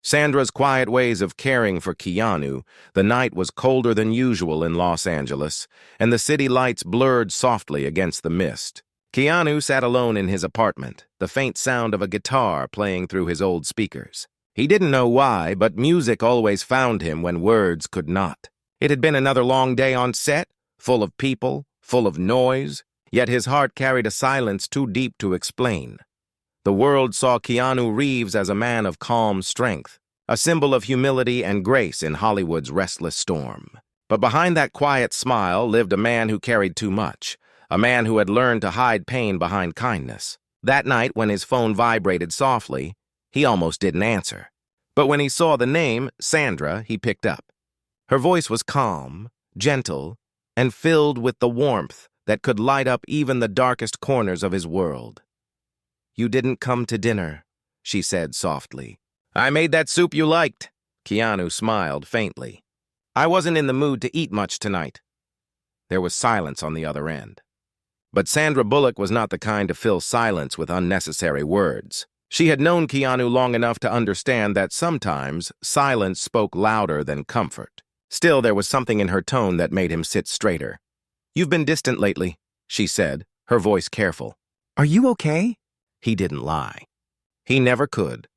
Sandra's quiet ways of caring for Keanu. The night was colder than usual in Los Angeles, and the city lights blurred softly against the mist. Keanu sat alone in his apartment, the faint sound of a guitar playing through his old speakers. He didn't know why, but music always found him when words could not. It had been another long day on set, full of people, full of noise, yet his heart carried a silence too deep to explain. The world saw Keanu Reeves as a man of calm strength, a symbol of humility and grace in Hollywood's restless storm. But behind that quiet smile lived a man who carried too much, a man who had learned to hide pain behind kindness. That night, when his phone vibrated softly, he almost didn't answer. But when he saw the name, Sandra, he picked up. Her voice was calm, gentle, and filled with the warmth that could light up even the darkest corners of his world. "You didn't come to dinner," she said softly. "I made that soup you liked." Keanu smiled faintly. "I wasn't in the mood to eat much tonight." There was silence on the other end. But Sandra Bullock was not the kind to fill silence with unnecessary words. She had known Keanu long enough to understand that sometimes silence spoke louder than comfort. Still, there was something in her tone that made him sit straighter. "You've been distant lately," she said, her voice careful. "Are you okay?" He didn't lie. He never could.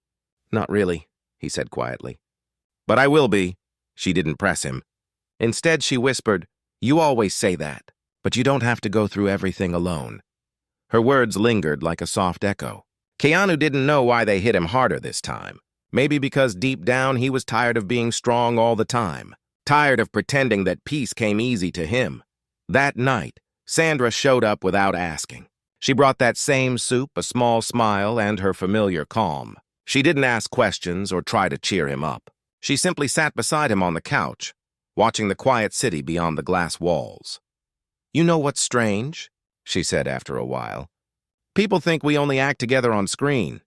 "Not really," he said quietly. "But I will be." She didn't press him. Instead, she whispered, "You always say that, but you don't have to go through everything alone." Her words lingered like a soft echo. Keanu didn't know why they hit him harder this time. Maybe because deep down he was tired of being strong all the time, tired of pretending that peace came easy to him. That night, Sandra showed up without asking. She brought that same soup, a small smile, and her familiar calm. She didn't ask questions or try to cheer him up. She simply sat beside him on the couch, watching the quiet city beyond the glass walls. "You know what's strange?" she said after a while. "People think we only act together on screen.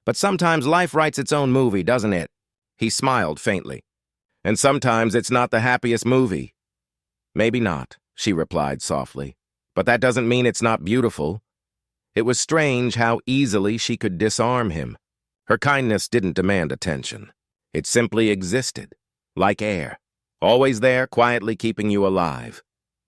But sometimes life writes its own movie, doesn't it?" He smiled faintly. "And sometimes it's not the happiest movie." "Maybe not," she replied softly. "But that doesn't mean it's not beautiful." It was strange how easily she could disarm him. Her kindness didn't demand attention. It simply existed, like air, always there, quietly keeping you alive.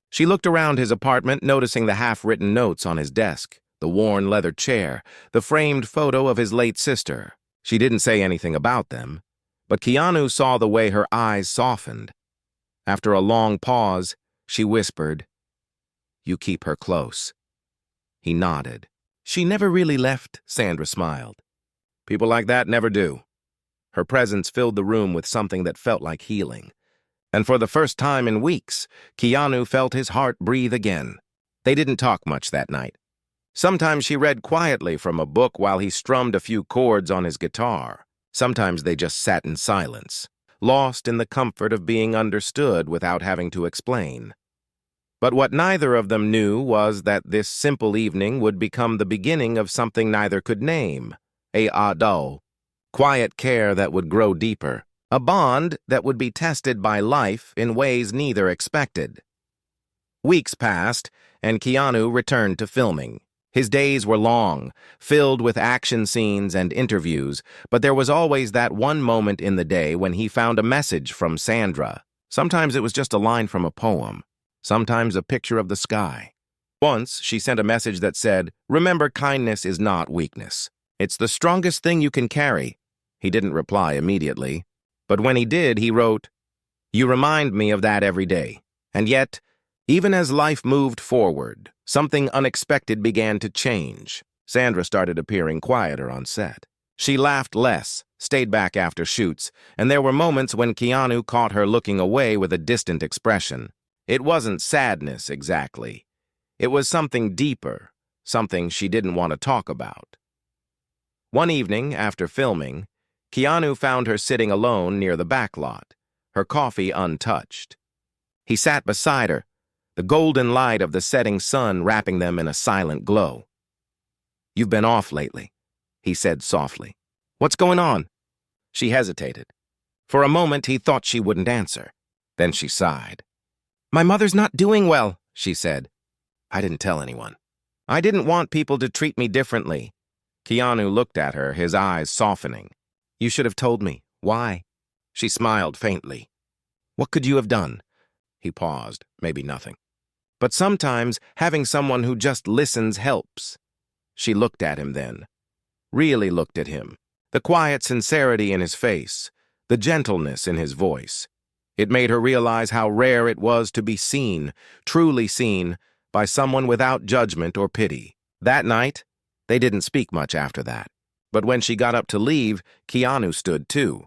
She looked around his apartment, noticing the half-written notes on his desk, the worn leather chair, the framed photo of his late sister. She didn't say anything about them, but Keanu saw the way her eyes softened. After a long pause, she whispered, "You keep her close." He nodded. "She never really left," Sandra smiled. "People like that never do." Her presence filled the room with something that felt like healing. And for the first time in weeks, Keanu felt his heart breathe again. They didn't talk much that night. Sometimes she read quietly from a book while he strummed a few chords on his guitar. Sometimes they just sat in silence, lost in the comfort of being understood without having to explain. But what neither of them knew was that this simple evening would become the beginning of something neither could name, a ado, quiet care that would grow deeper, a bond that would be tested by life in ways neither expected. Weeks passed, and Keanu returned to filming. His days were long, filled with action scenes and interviews, but there was always that one moment in the day when he found a message from Sandra. Sometimes it was just a line from a poem, sometimes a picture of the sky. Once, she sent a message that said, "Remember, kindness is not weakness. It's the strongest thing you can carry." He didn't reply immediately, but when he did, he wrote, "You remind me of that every day. And yet, even as life moved forward, something unexpected began to change." Sandra started appearing quieter on set. She laughed less, stayed back after shoots, and there were moments when Keanu caught her looking away with a distant expression. It wasn't sadness, exactly. It was something deeper, something she didn't want to talk about. One evening, after filming, Keanu found her sitting alone near the back lot, her coffee untouched. He sat beside her, the golden light of the setting sun wrapping them in a silent glow. "You've been off lately," he said softly. "What's going on?" She hesitated. For a moment, he thought she wouldn't answer. Then she sighed. "My mother's not doing well," she said. "I didn't tell anyone. I didn't want people to treat me differently." Keanu looked at her, his eyes softening. "You should have told me. Why? She smiled faintly. What could you have done? He paused, maybe nothing. But sometimes having someone who just listens helps. She looked at him then. Really looked at him. The quiet sincerity in his face, the gentleness in his voice. It made her realize how rare it was to be seen, truly seen, by someone without judgment or pity. That night, they didn't speak much after that. But when she got up to leave, Keanu stood too.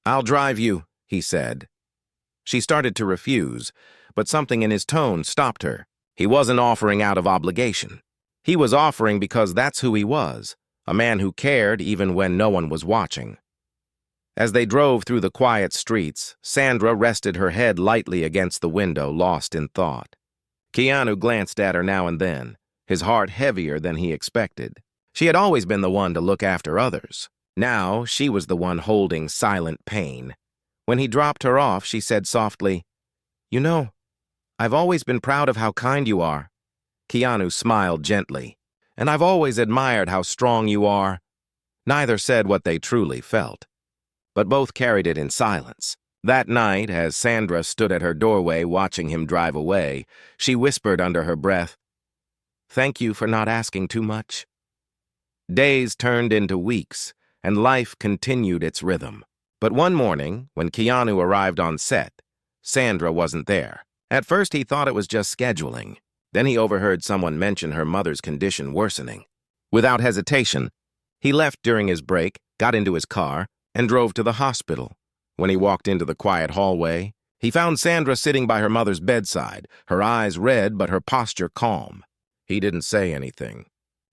I'll drive you, he said. She started to refuse, but something in his tone stopped her. He wasn't offering out of obligation. He was offering because that's who he was, a man who cared even when no one was watching. As they drove through the quiet streets, Sandra rested her head lightly against the window, lost in thought. Keanu glanced at her now and then, his heart heavier than he expected. She had always been the one to look after others. Now she was the one holding silent pain. When he dropped her off, she said softly, "You know, I've always been proud of how kind you are." Keanu smiled gently. "And I've always admired how strong you are." Neither said what they truly felt, but both carried it in silence. That night, as Sandra stood at her doorway watching him drive away, she whispered under her breath, "Thank you for not asking too much." Days turned into weeks, and life continued its rhythm. But one morning, when Keanu arrived on set, Sandra wasn't there. At first he thought it was just scheduling. Then he overheard someone mention her mother's condition worsening. Without hesitation, he left during his break, got into his car, and drove to the hospital. When he walked into the quiet hallway, he found Sandra sitting by her mother's bedside, her eyes red but her posture calm. He didn't say anything.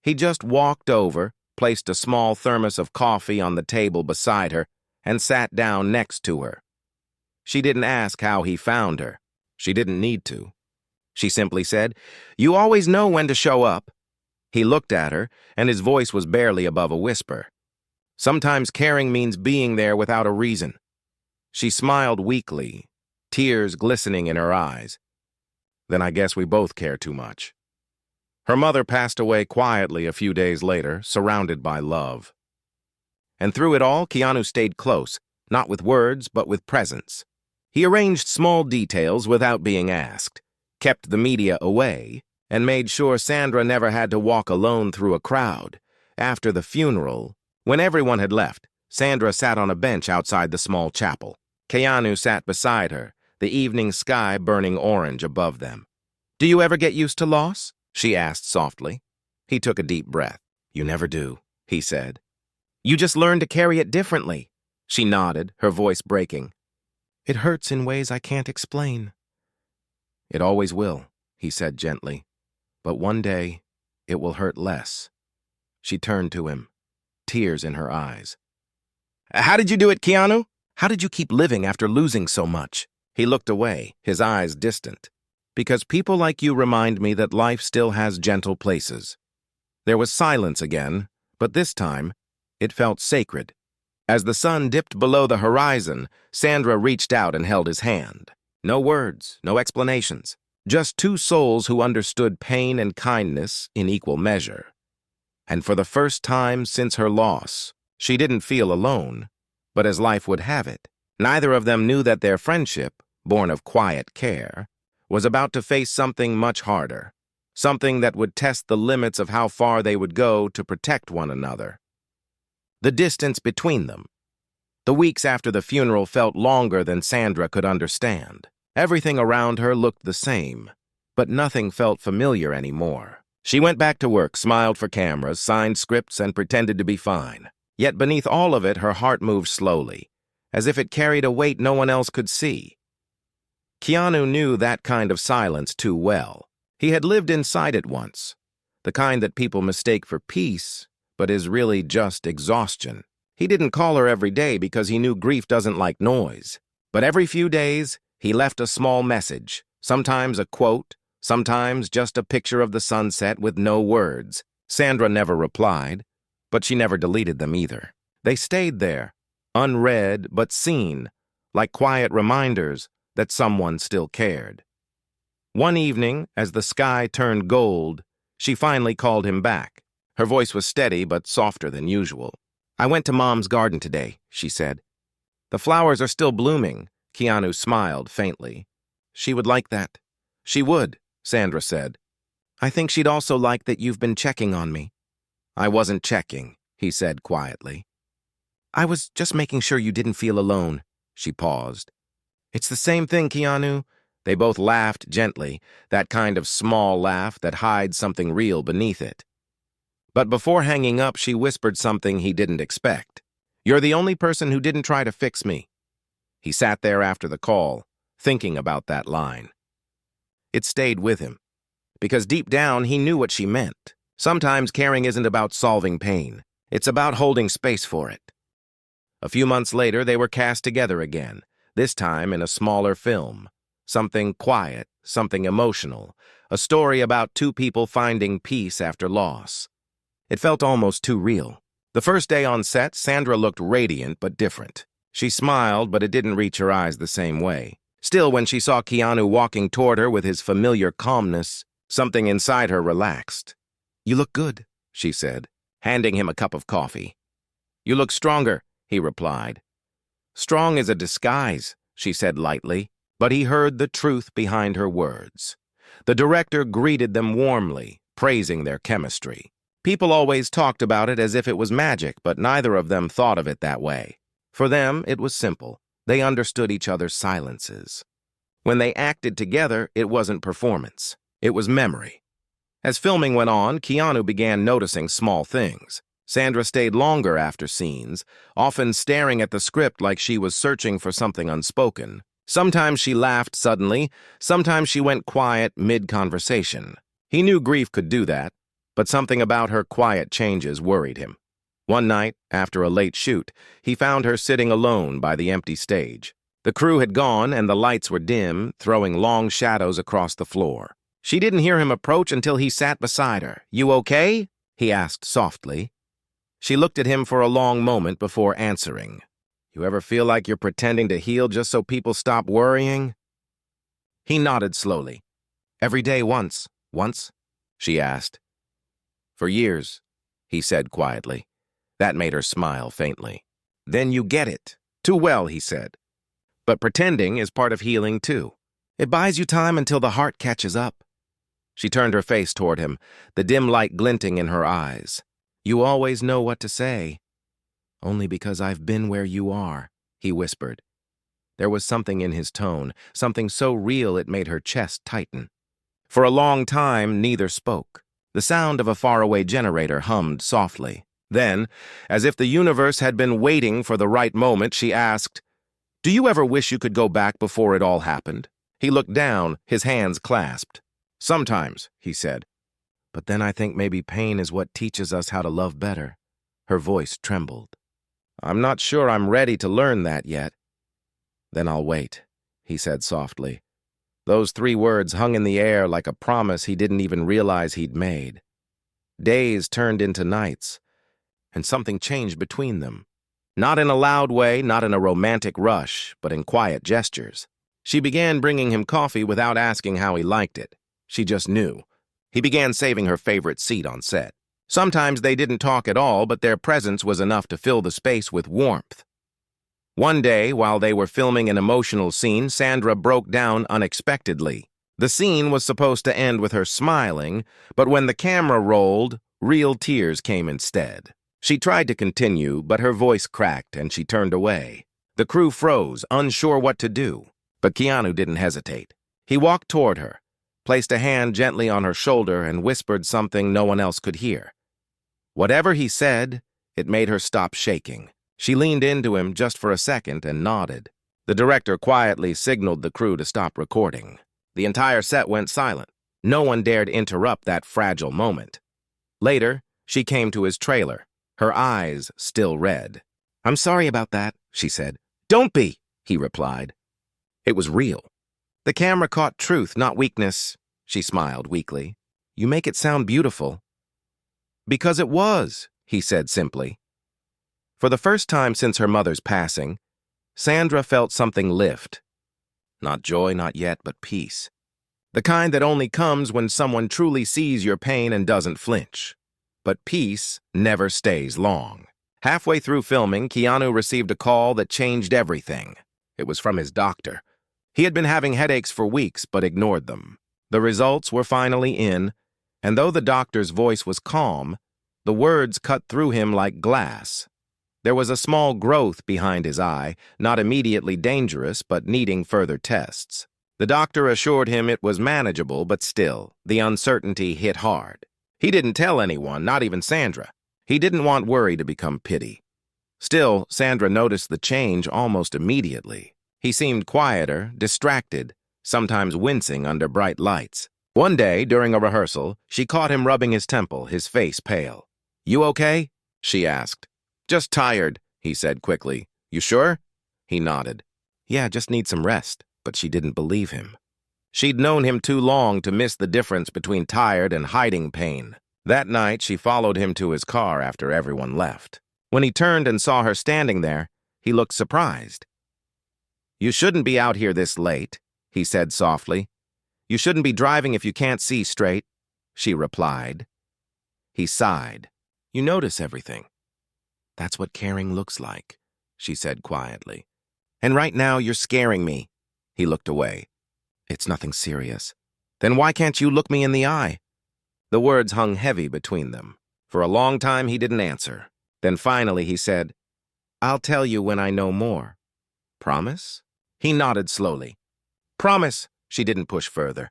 He just walked over, placed a small thermos of coffee on the table beside her, and sat down next to her. She didn't ask how he found her. She didn't need to. She simply said, "You always know when to show up." He looked at her, and his voice was barely above a whisper. "Sometimes caring means being there without a reason." She smiled weakly, tears glistening in her eyes. "Then I guess we both care too much." Her mother passed away quietly a few days later, surrounded by love. And through it all, Keanu stayed close, not with words, but with presence. He arranged small details without being asked, kept the media away, and made sure Sandra never had to walk alone through a crowd. After the funeral, when everyone had left, Sandra sat on a bench outside the small chapel. Keanu sat beside her, the evening sky burning orange above them. "Do you ever get used to loss?" she asked softly. He took a deep breath. "You never do," he said. "You just learn to carry it differently." She nodded, her voice breaking. "It hurts in ways I can't explain." "It always will," he said gently. "But one day, it will hurt less." She turned to him, tears in her eyes. "How did you do it, Keanu? How did you keep living after losing so much?" He looked away, his eyes distant. "Because people like you remind me that life still has gentle places." There was silence again, but this time, it felt sacred. As the sun dipped below the horizon, Sandra reached out and held his hand. No words, no explanations, just two souls who understood pain and kindness in equal measure. And for the first time since her loss, she didn't feel alone, but as life would have it, neither of them knew that their friendship, born of quiet care, was about to face something much harder, something that would test the limits of how far they would go to protect one another. The distance between them. The weeks after the funeral felt longer than Sandra could understand. Everything around her looked the same, but nothing felt familiar anymore. She went back to work, smiled for cameras, signed scripts, and pretended to be fine. Yet beneath all of it, her heart moved slowly, as if it carried a weight no one else could see. Keanu knew that kind of silence too well. He had lived inside it once, the kind that people mistake for peace, but is really just exhaustion. He didn't call her every day because he knew grief doesn't like noise. But every few days, he left a small message, sometimes a quote, sometimes just a picture of the sunset with no words. Sandra never replied, but she never deleted them either. They stayed there, unread but seen, like quiet reminders that someone still cared. One evening, as the sky turned gold, she finally called him back. Her voice was steady but softer than usual. "I went to Mom's garden today," she said. The flowers are still blooming, Keanu smiled faintly. She would like that. She would, Sandra said. I think she'd also like that you've been checking on me. I wasn't checking, he said quietly. I was just making sure you didn't feel alone. She paused. It's the same thing, Keanu. They both laughed gently, that kind of small laugh that hides something real beneath it. But before hanging up, she whispered something he didn't expect. You're the only person who didn't try to fix me. He sat there after the call, thinking about that line. It stayed with him, because deep down he knew what she meant. Sometimes caring isn't about solving pain. It's about holding space for it. A few months later, they were cast together again, this time in a smaller film. Something quiet, something emotional, a story about two people finding peace after loss. It felt almost too real. The first day on set, Sandra looked radiant but different. She smiled, but it didn't reach her eyes the same way. Still, when she saw Keanu walking toward her with his familiar calmness, something inside her relaxed. You look good, she said, handing him a cup of coffee. You look stronger, he replied. Strong is a disguise, she said lightly, but he heard the truth behind her words. The director greeted them warmly, praising their chemistry. People always talked about it as if it was magic, but neither of them thought of it that way. For them, it was simple. They understood each other's silences. When they acted together, it wasn't performance. It was memory. As filming went on, Keanu began noticing small things. Sandra stayed longer after scenes, often staring at the script like she was searching for something unspoken. Sometimes she laughed suddenly, sometimes she went quiet mid-conversation. He knew grief could do that, but something about her quiet changes worried him. One night, after a late shoot, he found her sitting alone by the empty stage. The crew had gone and the lights were dim, throwing long shadows across the floor. She didn't hear him approach until he sat beside her. You okay? He asked softly. She looked at him for a long moment before answering. You ever feel like you're pretending to heal just so people stop worrying? He nodded slowly. Every day once, she asked. For years, he said quietly. That made her smile faintly. Then you get it. Too well, he said. But pretending is part of healing, too. It buys you time until the heart catches up. She turned her face toward him, the dim light glinting in her eyes. You always know what to say. Only because I've been where you are, he whispered. There was something in his tone, something so real it made her chest tighten. For a long time, neither spoke. The sound of a faraway generator hummed softly. Then, as if the universe had been waiting for the right moment, she asked, Do you ever wish you could go back before it all happened? He looked down, his hands clasped. Sometimes, he said. But then I think maybe pain is what teaches us how to love better. Her voice trembled. I'm not sure I'm ready to learn that yet. Then I'll wait, he said softly. Those 3 words hung in the air like a promise he didn't even realize he'd made. Days turned into nights, and something changed between them. Not in a loud way, not in a romantic rush, but in quiet gestures. She began bringing him coffee without asking how he liked it. She just knew. He began saving her favorite seat on set. Sometimes they didn't talk at all, but their presence was enough to fill the space with warmth. One day, while they were filming an emotional scene, Sandra broke down unexpectedly. The scene was supposed to end with her smiling, but when the camera rolled, real tears came instead. She tried to continue, but her voice cracked and she turned away. The crew froze, unsure what to do. But Keanu didn't hesitate. He walked toward her, placed a hand gently on her shoulder, and whispered something no one else could hear. Whatever he said, it made her stop shaking. She leaned into him just for a second and nodded. The director quietly signaled the crew to stop recording. The entire set went silent. No one dared interrupt that fragile moment. Later, she came to his trailer, her eyes still red. I'm sorry about that, she said. Don't be, he replied. It was real. The camera caught truth, not weakness, she smiled weakly. You make it sound beautiful. Because it was, he said simply. For the first time since her mother's passing, Sandra felt something lift. Not joy, not yet, but peace. The kind that only comes when someone truly sees your pain and doesn't flinch. But peace never stays long. Halfway through filming, Keanu received a call that changed everything. It was from his doctor. He had been having headaches for weeks, but ignored them. The results were finally in, and though the doctor's voice was calm, the words cut through him like glass. There was a small growth behind his eye, not immediately dangerous, but needing further tests. The doctor assured him it was manageable, but still, the uncertainty hit hard. He didn't tell anyone, not even Sandra. He didn't want worry to become pity. Still, Sandra noticed the change almost immediately. He seemed quieter, distracted, sometimes wincing under bright lights. One day, during a rehearsal, she caught him rubbing his temple, his face pale. "You okay?" she asked. "Just tired," he said quickly. "You sure?" He nodded. "Yeah, just need some rest." But she didn't believe him. She'd known him too long to miss the difference between tired and hiding pain. That night, she followed him to his car after everyone left. When he turned and saw her standing there, he looked surprised. "You shouldn't be out here this late," he said softly. "You shouldn't be driving if you can't see straight," she replied. He sighed. "You notice everything." "That's what caring looks like," she said quietly. "And right now, you're scaring me." He looked away. "It's nothing serious." "Then why can't you look me in the eye?" The words hung heavy between them. For a long time, he didn't answer. Then finally, he said, "I'll tell you when I know more." "Promise?" He nodded slowly. "Promise." She didn't push further.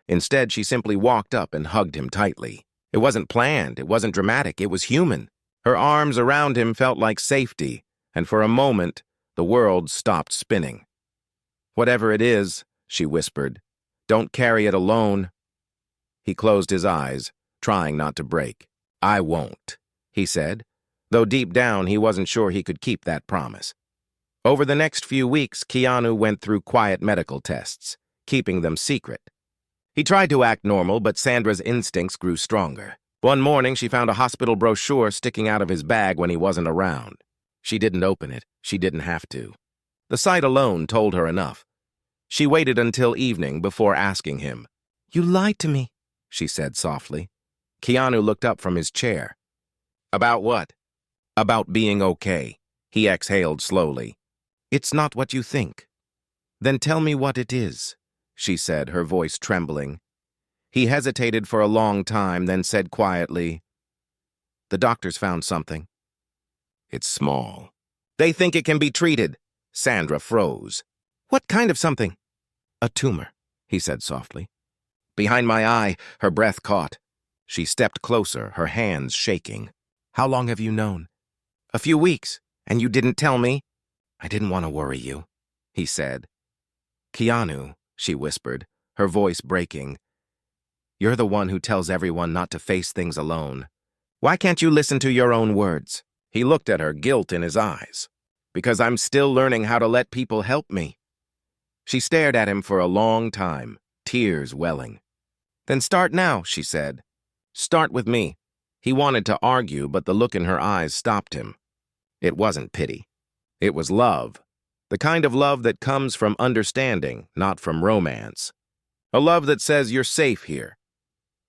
Instead, she simply walked up and hugged him tightly. It wasn't planned, it wasn't dramatic, it was human. Her arms around him felt like safety, and for a moment, the world stopped spinning. "Whatever it is," she whispered, "don't carry it alone." He closed his eyes, trying not to break. "I won't," he said, though deep down he wasn't sure he could keep that promise. Over the next few weeks, Keanu went through quiet medical tests, keeping them secret. He tried to act normal, but Sandra's instincts grew stronger. One morning, she found a hospital brochure sticking out of his bag when he wasn't around. She didn't open it. She didn't have to. The sight alone told her enough. She waited until evening before asking him. "You lied to me," she said softly. Keanu looked up from his chair. "About what?" "About being okay," he exhaled slowly. "It's not what you think." "Then tell me what it is," she said, her voice trembling. He hesitated for a long time, then said quietly, "The doctors found something." "It's small." "They think it can be treated." Sandra froze. "What kind of something?" "A tumor," he said softly. "Behind my eye," her breath caught. She stepped closer, her hands shaking. "How long have you known?" "A few weeks. And you didn't tell me?" "I didn't want to worry you," he said. "Keanu," she whispered, her voice breaking. "You're the one who tells everyone not to face things alone. Why can't you listen to your own words?" He looked at her, guilt in his eyes. "Because I'm still learning how to let people help me." She stared at him for a long time, tears welling. "Then start now," she said. "Start with me." He wanted to argue, but the look in her eyes stopped him. It wasn't pity. It was love. The kind of love that comes from understanding, not from romance. A love that says you're safe here.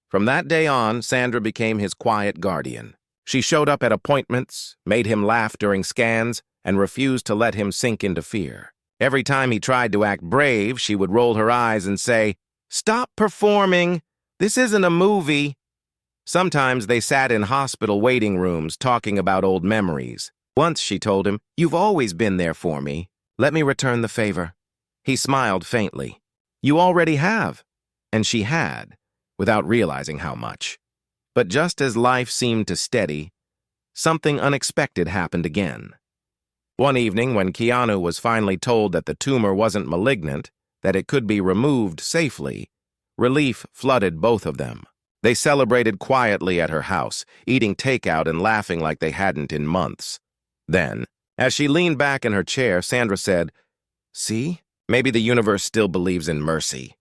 From that day on, Sandra became his quiet guardian. She showed up at appointments, made him laugh during scans, and refused to let him sink into fear. Every time he tried to act brave, she would roll her eyes and say, "Stop performing. This isn't a movie." Sometimes they sat in hospital waiting rooms talking about old memories. Once she told him, "You've always been there for me. Let me return the favor." He smiled faintly. "You already have." And she had, without realizing how much. But just as life seemed to steady, something unexpected happened again. One evening, when Keanu was finally told that the tumor wasn't malignant, that it could be removed safely, relief flooded both of them. They celebrated quietly at her house, eating takeout and laughing like they hadn't in months. Then, as she leaned back in her chair, Sandra said, "See, maybe the universe still believes in mercy."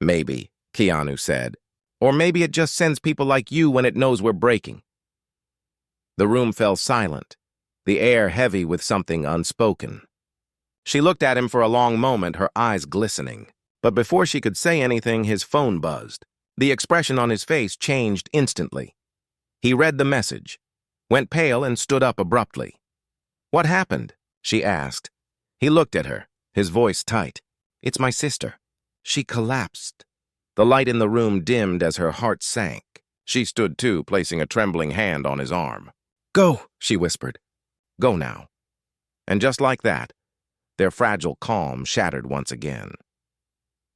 "Maybe," Keanu said. "Or maybe it just sends people like you when it knows we're breaking." The room fell silent, the air heavy with something unspoken. She looked at him for a long moment, her eyes glistening. But before she could say anything, his phone buzzed. The expression on his face changed instantly. He read the message. went pale and stood up abruptly. "What happened?" she asked. He looked at her, his voice tight. "It's my sister." She collapsed. The light in the room dimmed as her heart sank. She stood too, placing a trembling hand on his arm. "Go," she whispered. "Go now." And just like that, their fragile calm shattered once again.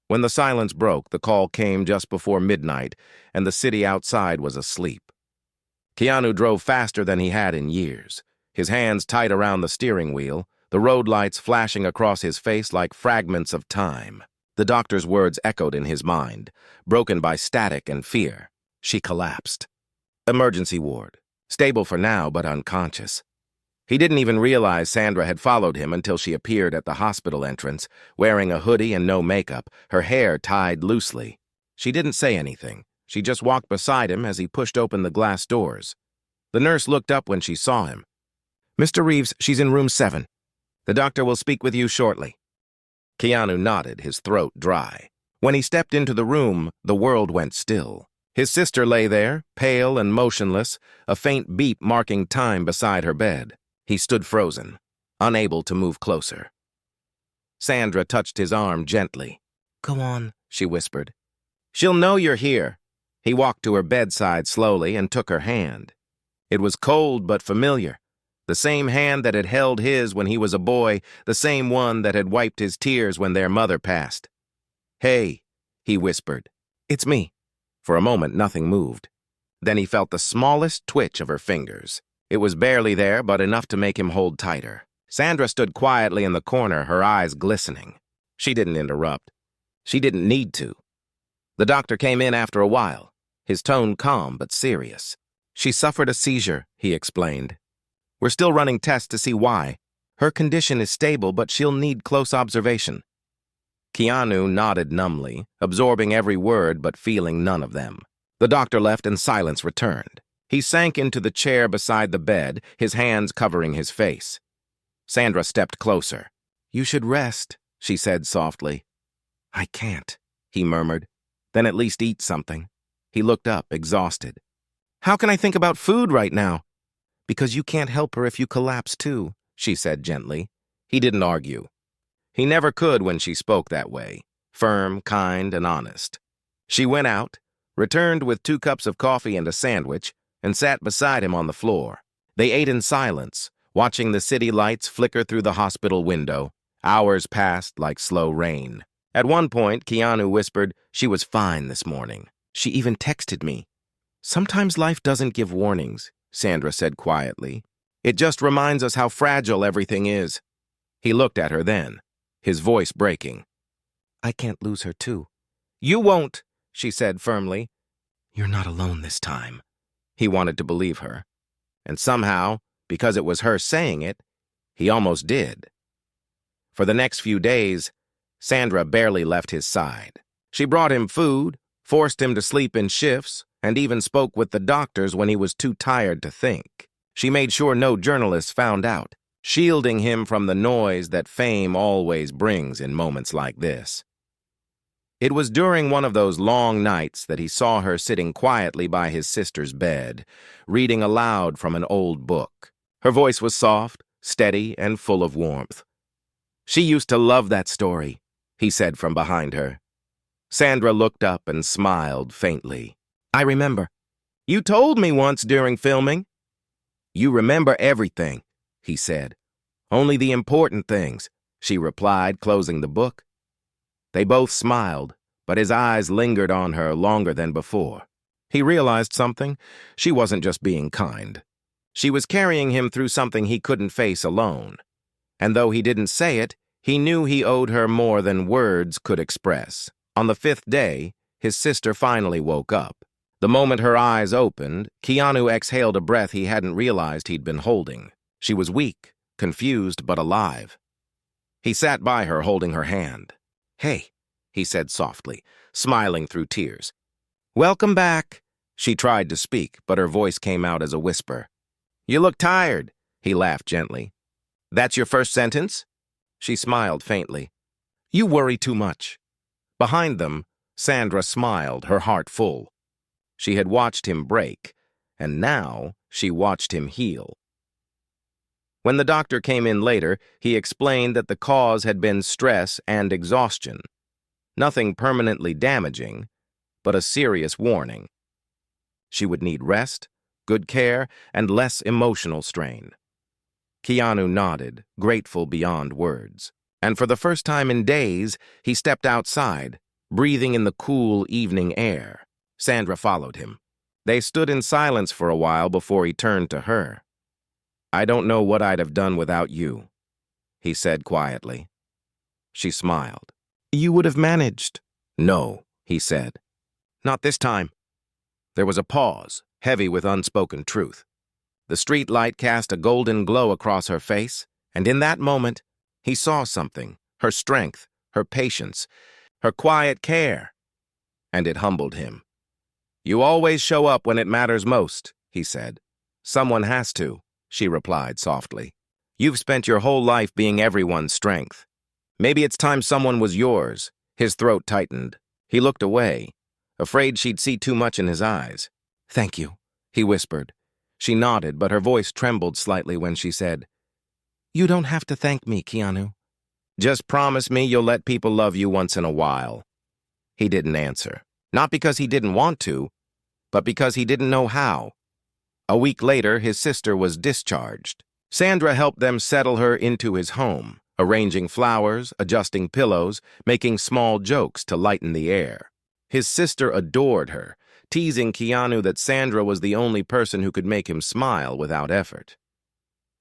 When the silence broke, the call came just before midnight, and the city outside was asleep. Keanu drove faster than he had in years, his hands tight around the steering wheel, the road lights flashing across his face like fragments of time. The doctor's words echoed in his mind, broken by static and fear. She collapsed. Emergency ward. Stable for now, but unconscious. He didn't even realize Sandra had followed him until she appeared at the hospital entrance, wearing a hoodie and no makeup, her hair tied loosely. She didn't say anything. She just walked beside him as he pushed open the glass doors. The nurse looked up when she saw him. "Mr. Reeves, she's in room 7. The doctor will speak with you shortly." Keanu nodded, his throat dry. When he stepped into the room, the world went still. His sister lay there, pale and motionless, a faint beep marking time beside her bed. He stood frozen, unable to move closer. Sandra touched his arm gently. "Go on," she whispered. "She'll know you're here." He walked to her bedside slowly and took her hand. It was cold but familiar, the same hand that had held his when he was a boy, the same one that had wiped his tears when their mother passed. "Hey," he whispered. "It's me." For a moment, nothing moved. Then he felt the smallest twitch of her fingers. It was barely there, but enough to make him hold tighter. Sandra stood quietly in the corner, her eyes glistening. She didn't interrupt. She didn't need to. The doctor came in after a while, his tone calm but serious. "She suffered a seizure," he explained. "We're still running tests to see why. Her condition is stable, but she'll need close observation." Keanu nodded numbly, absorbing every word but feeling none of them. The doctor left and silence returned. He sank into the chair beside the bed, his hands covering his face. Sandra stepped closer. "You should rest," she said softly. "I can't," he murmured. "Then at least eat something." He looked up, exhausted. "How can I think about food right now?" "Because you can't help her if you collapse too," she said gently. He didn't argue. He never could when she spoke that way, firm, kind, and honest. She went out, returned with 2 cups of coffee and a sandwich, and sat beside him on the floor. They ate in silence, watching the city lights flicker through the hospital window. Hours passed like slow rain. At one point, Keanu whispered, "She was fine this morning. She even texted me." "Sometimes life doesn't give warnings," Sandra said quietly. "It just reminds us how fragile everything is." He looked at her then, his voice breaking. "I can't lose her too." "You won't," she said firmly. "You're not alone this time." He wanted to believe her. And somehow, because it was her saying it, he almost did. For the next few days, Sandra barely left his side. She brought him food, forced him to sleep in shifts, and even spoke with the doctors when he was too tired to think. She made sure no journalists found out, shielding him from the noise that fame always brings in moments like this. It was during one of those long nights that he saw her sitting quietly by his sister's bed, reading aloud from an old book. Her voice was soft, steady, and full of warmth. "She used to love that story," he said from behind her. Sandra looked up and smiled faintly. "I remember. You told me once during filming." "You remember everything," he said. "Only the important things," she replied, closing the book. They both smiled, but his eyes lingered on her longer than before. He realized something. She wasn't just being kind. She was carrying him through something he couldn't face alone. And though he didn't say it, he knew he owed her more than words could express. On the 5th day, his sister finally woke up. The moment her eyes opened, Keanu exhaled a breath he hadn't realized he'd been holding. She was weak, confused, but alive. He sat by her, holding her hand. "Hey," he said softly, smiling through tears. "Welcome back." She tried to speak, but her voice came out as a whisper. "You look tired," he laughed gently. "That's your first sentence?" She smiled faintly. "You worry too much." Behind them, Sandra smiled, her heart full. She had watched him break, and now she watched him heal. When the doctor came in later, he explained that the cause had been stress and exhaustion. Nothing permanently damaging, but a serious warning. She would need rest, good care, and less emotional strain. Keanu nodded, grateful beyond words. And for the first time in days, he stepped outside, breathing in the cool evening air. Sandra followed him. They stood in silence for a while before he turned to her. "I don't know what I'd have done without you," he said quietly. She smiled. "You would have managed." "No," he said. "Not this time." There was a pause, heavy with unspoken truth. The street light cast a golden glow across her face, and in that moment, he saw something, her strength, her patience, her quiet care, and it humbled him. "You always show up when it matters most," he said. "Someone has to," she replied softly. "You've spent your whole life being everyone's strength. Maybe it's time someone was yours." His throat tightened. He looked away, afraid she'd see too much in his eyes. "Thank you," he whispered. She nodded, but her voice trembled slightly when she said, "You don't have to thank me, Keanu. Just promise me you'll let people love you once in a while." He didn't answer. Not because he didn't want to, but because he didn't know how. A week later, his sister was discharged. Sandra helped them settle her into his home, arranging flowers, adjusting pillows, making small jokes to lighten the air. His sister adored her, teasing Keanu that Sandra was the only person who could make him smile without effort.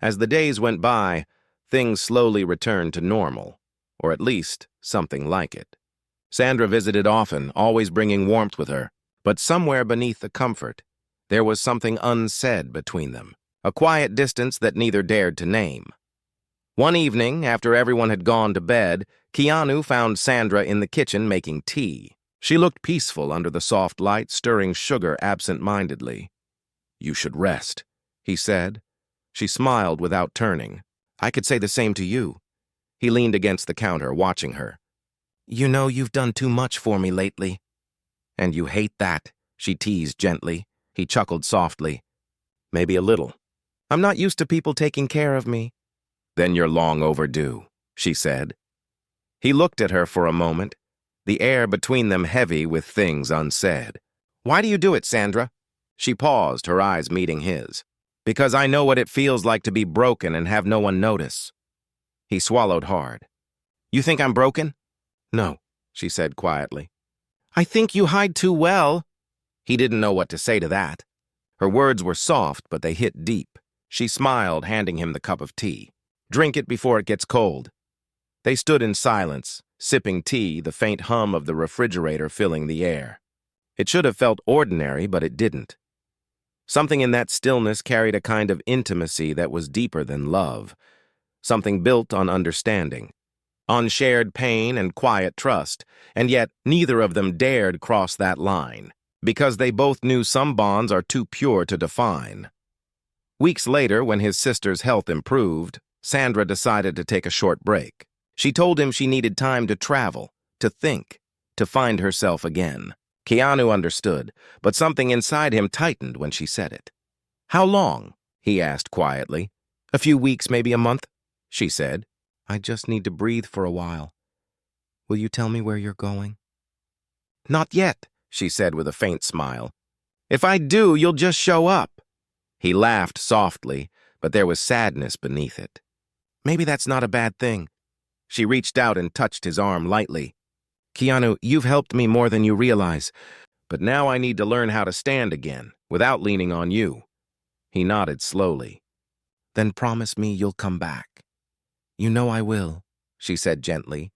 As the days went by, things slowly returned to normal, or at least something like it. Sandra visited often, always bringing warmth with her, but somewhere beneath the comfort, there was something unsaid between them, a quiet distance that neither dared to name. One evening, after everyone had gone to bed, Keanu found Sandra in the kitchen making tea. She looked peaceful under the soft light, stirring sugar absent-mindedly. "You should rest," he said. She smiled without turning. "I could say the same to you." He leaned against the counter, watching her. "You know you've done too much for me lately." "And you hate that," she teased gently. He chuckled softly. "Maybe a little. I'm not used to people taking care of me." "Then you're long overdue," she said. He looked at her for a moment, the air between them heavy with things unsaid. "Why do you do it, Sandra?" She paused, her eyes meeting his. "Because I know what it feels like to be broken and have no one notice." He swallowed hard. "You think I'm broken?" "No," she said quietly. "I think you hide too well." He didn't know what to say to that. Her words were soft, but they hit deep. She smiled, handing him the cup of tea. "Drink it before it gets cold." They stood in silence, sipping tea, the faint hum of the refrigerator filling the air. It should have felt ordinary, but it didn't. Something in that stillness carried a kind of intimacy that was deeper than love, something built on understanding, on shared pain and quiet trust, and yet neither of them dared cross that line, because they both knew some bonds are too pure to define. Weeks later, when his sister's health improved, Sandra decided to take a short break. She told him she needed time to travel, to think, to find herself again. Keanu understood, but something inside him tightened when she said it. "How long?" he asked quietly. "A few weeks, maybe a month," she said. "I just need to breathe for a while. Will you tell me where you're going?" "Not yet," she said with a faint smile. "If I do, you'll just show up." He laughed softly, but there was sadness beneath it. "Maybe that's not a bad thing." She reached out and touched his arm lightly. "Keanu, you've helped me more than you realize, but now I need to learn how to stand again, without leaning on you." He nodded slowly. "Then promise me you'll come back." "You know I will," she said gently.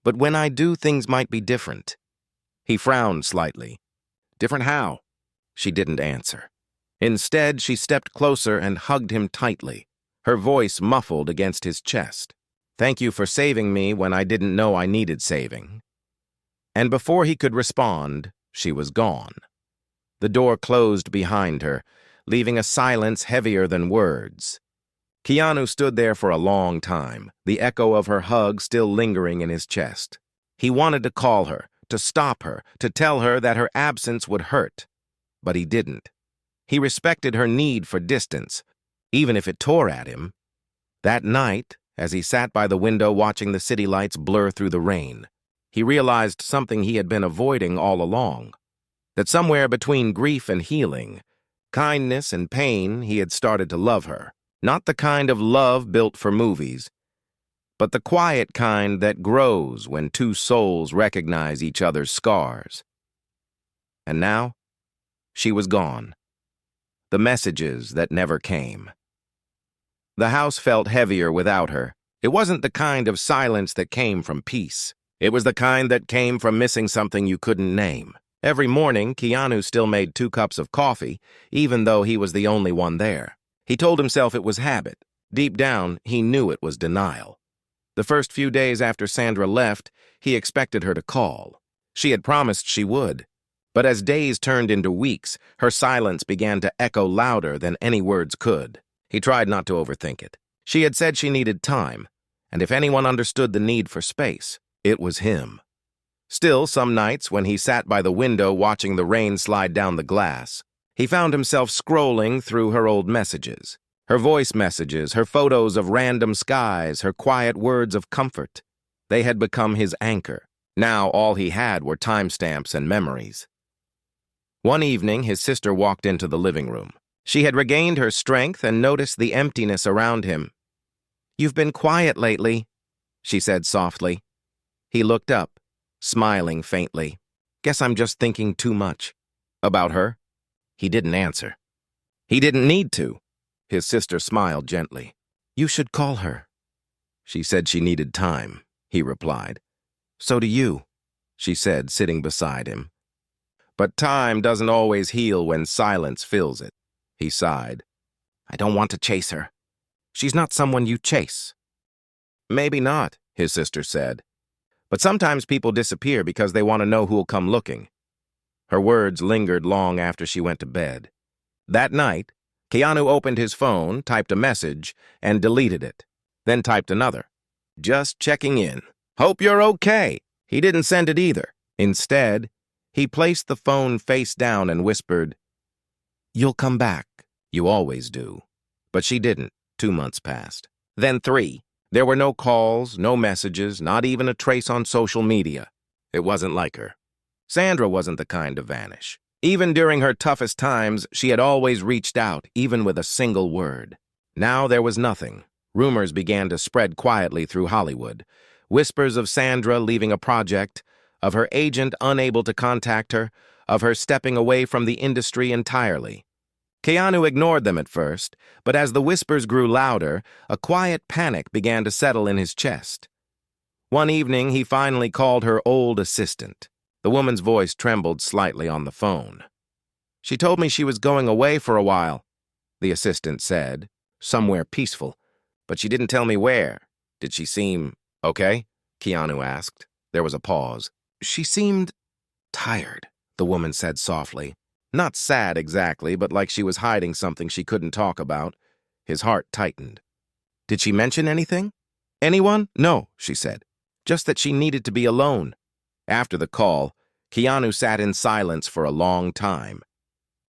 "But when I do, things might be different." He frowned slightly. "Different how?" She didn't answer. Instead, she stepped closer and hugged him tightly, her voice muffled against his chest. "Thank you for saving me when I didn't know I needed saving." And before he could respond, she was gone. The door closed behind her, leaving a silence heavier than words. Keanu stood there for a long time, the echo of her hug still lingering in his chest. He wanted to call her, to stop her, to tell her that her absence would hurt, but he didn't. He respected her need for distance, even if it tore at him. That night, as he sat by the window watching the city lights blur through the rain, he realized something he had been avoiding all along, that somewhere between grief and healing, kindness and pain, he had started to love her. Not the kind of love built for movies, but the quiet kind that grows when two souls recognize each other's scars. And now, she was gone. The messages that never came. The house felt heavier without her. It wasn't the kind of silence that came from peace. It was the kind that came from missing something you couldn't name. Every morning, Keanu still made 2 cups of coffee, even though he was the only one there. He told himself it was habit. Deep down, he knew it was denial. The first few days after Sandra left, he expected her to call. She had promised she would. But as days turned into weeks, her silence began to echo louder than any words could. He tried not to overthink it. She had said she needed time, and if anyone understood the need for space, it was him. Still, some nights, when he sat by the window watching the rain slide down the glass, he found himself scrolling through her old messages. Her voice messages, her photos of random skies, her quiet words of comfort. They had become his anchor. Now all he had were timestamps and memories. One evening, his sister walked into the living room. She had regained her strength and noticed the emptiness around him. "You've been quiet lately," she said softly. He looked up, smiling faintly. "Guess I'm just thinking too much." "About her?" He didn't answer. He didn't need to. His sister smiled gently. "You should call her." She said she needed time, he replied. "So do you," she said, sitting beside him. "But time doesn't always heal when silence fills it," he sighed. "I don't want to chase her. She's not someone you chase." "Maybe not," his sister said. "But sometimes people disappear because they want to know who'll come looking." Her words lingered long after she went to bed. That night, Keanu opened his phone, typed a message, and deleted it. Then typed another. "Just checking in. Hope you're okay." He didn't send it either. Instead, he placed the phone face down and whispered, "You'll come back. You always do." But she didn't. 2 months passed. Then 3. There were no calls, no messages, not even a trace on social media. It wasn't like her. Sandra wasn't the kind to vanish. Even during her toughest times, she had always reached out, even with a single word. Now there was nothing. Rumors began to spread quietly through Hollywood. Whispers of Sandra leaving a project, of her agent unable to contact her, of her stepping away from the industry entirely. Keanu ignored them at first, but as the whispers grew louder, a quiet panic began to settle in his chest. One evening, he finally called her old assistant. The woman's voice trembled slightly on the phone. "She told me she was going away for a while," the assistant said, "somewhere peaceful. But she didn't tell me where. Did she seem okay?" Keanu asked. There was a pause. "She seemed tired," the woman said softly. Not sad exactly, but like she was hiding something she couldn't talk about. His heart tightened. "Did she mention anything?" "Anyone? No," she said. "Just that she needed to be alone." After the call, Keanu sat in silence for a long time.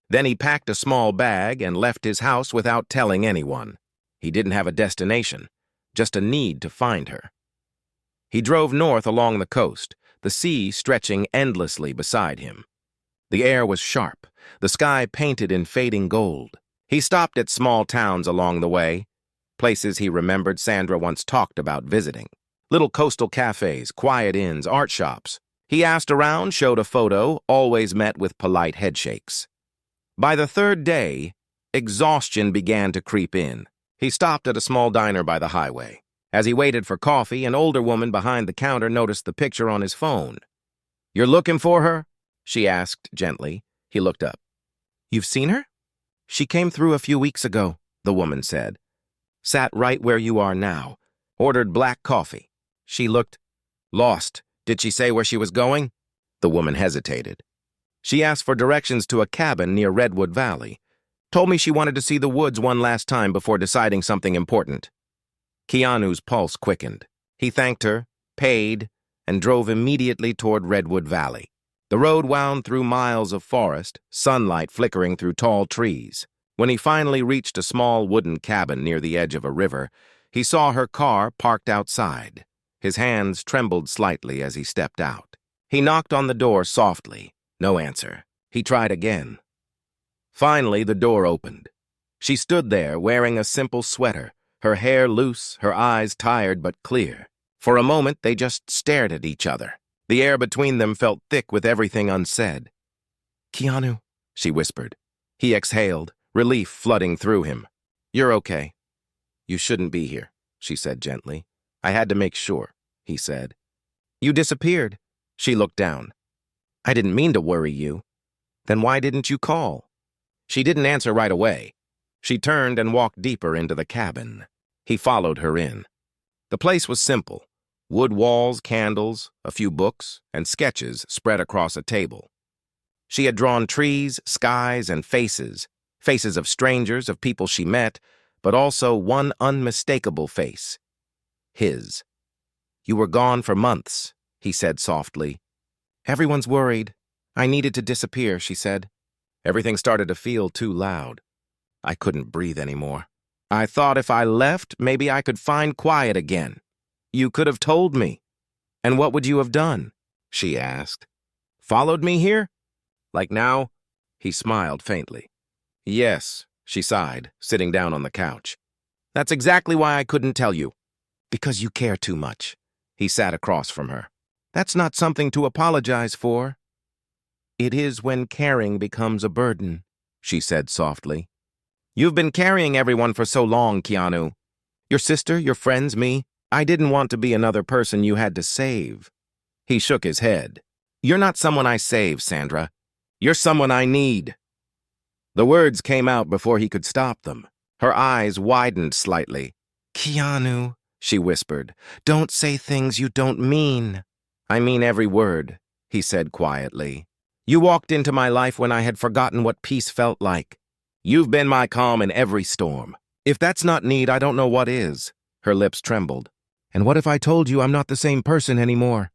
Then he packed a small bag and left his house without telling anyone. He didn't have a destination, just a need to find her. He drove north along the coast, the sea stretching endlessly beside him. The air was sharp, the sky painted in fading gold. He stopped at small towns along the way, places he remembered Sandra once talked about visiting. Little coastal cafes, quiet inns, art shops. He asked around, showed a photo, always met with polite headshakes. By the 3rd day, exhaustion began to creep in. He stopped at a small diner by the highway. As he waited for coffee, an older woman behind the counter noticed the picture on his phone. "You're looking for her?" she asked gently. He looked up. "You've seen her?" "She came through a few weeks ago," the woman said. "Sat right where you are now. Ordered black coffee." She looked lost. "Did she say where she was going?" The woman hesitated. "She asked for directions to a cabin near Redwood Valley. Told me she wanted to see the woods one last time before deciding something important." Keanu's pulse quickened. He thanked her, paid, and drove immediately toward Redwood Valley. The road wound through miles of forest, sunlight flickering through tall trees. When he finally reached a small wooden cabin near the edge of a river, he saw her car parked outside. His hands trembled slightly as he stepped out. He knocked on the door softly. No answer. He tried again. Finally, the door opened. She stood there wearing a simple sweater, her hair loose, her eyes tired but clear. For a moment, they just stared at each other. The air between them felt thick with everything unsaid. "Keanu," she whispered. He exhaled, relief flooding through him. "You're okay." "You shouldn't be here," she said gently. "I had to make sure," he said. "You disappeared." She looked down. "I didn't mean to worry you." "Then why didn't you call?" She didn't answer right away. She turned and walked deeper into the cabin. He followed her in. The place was simple. Wood walls, candles, a few books, and sketches spread across a table. She had drawn trees, skies, and faces of strangers, of people she met, but also one unmistakable face. His. "You were gone for months," he said softly. "Everyone's worried. I needed to disappear," she said. Everything started to feel too loud. I couldn't breathe anymore. "I thought if I left, maybe I could find quiet again. You could have told me." "And what would you have done?" she asked. "Followed me here? Like now?" He smiled faintly. "Yes," she sighed, sitting down on the couch. "That's exactly why I couldn't tell you." "Because you care too much." He sat across from her. "That's not something to apologize for." "It is when caring becomes a burden," she said softly. "You've been carrying everyone for so long, Keanu. Your sister, your friends, me. I didn't want to be another person you had to save." He shook his head. "You're not someone I save, Sandra. You're someone I need." The words came out before he could stop them. Her eyes widened slightly. "Keanu," she whispered, "don't say things you don't mean." "I mean every word," he said quietly. "You walked into my life when I had forgotten what peace felt like. You've been my calm in every storm. If that's not need, I don't know what is." Her lips trembled. "And what if I told you I'm not the same person anymore?"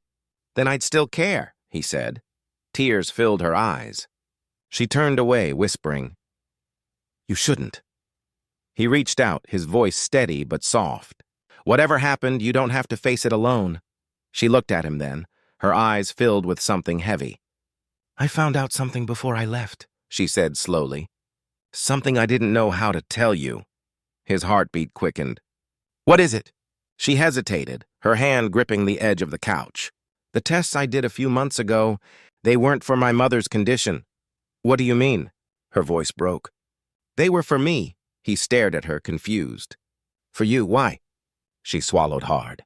"Then I'd still care," he said. Tears filled her eyes. She turned away, whispering, "You shouldn't." He reached out, his voice steady but soft. "Whatever happened, you don't have to face it alone." She looked at him then, her eyes filled with something heavy. "I found out something before I left," she said slowly. "Something I didn't know how to tell you." His heartbeat quickened. "What is it?" She hesitated, her hand gripping the edge of the couch. "The tests I did a few months ago, they weren't for my mother's condition." "What do you mean?" Her voice broke. "They were for me." He stared at her, confused. "For you, why?" She swallowed hard.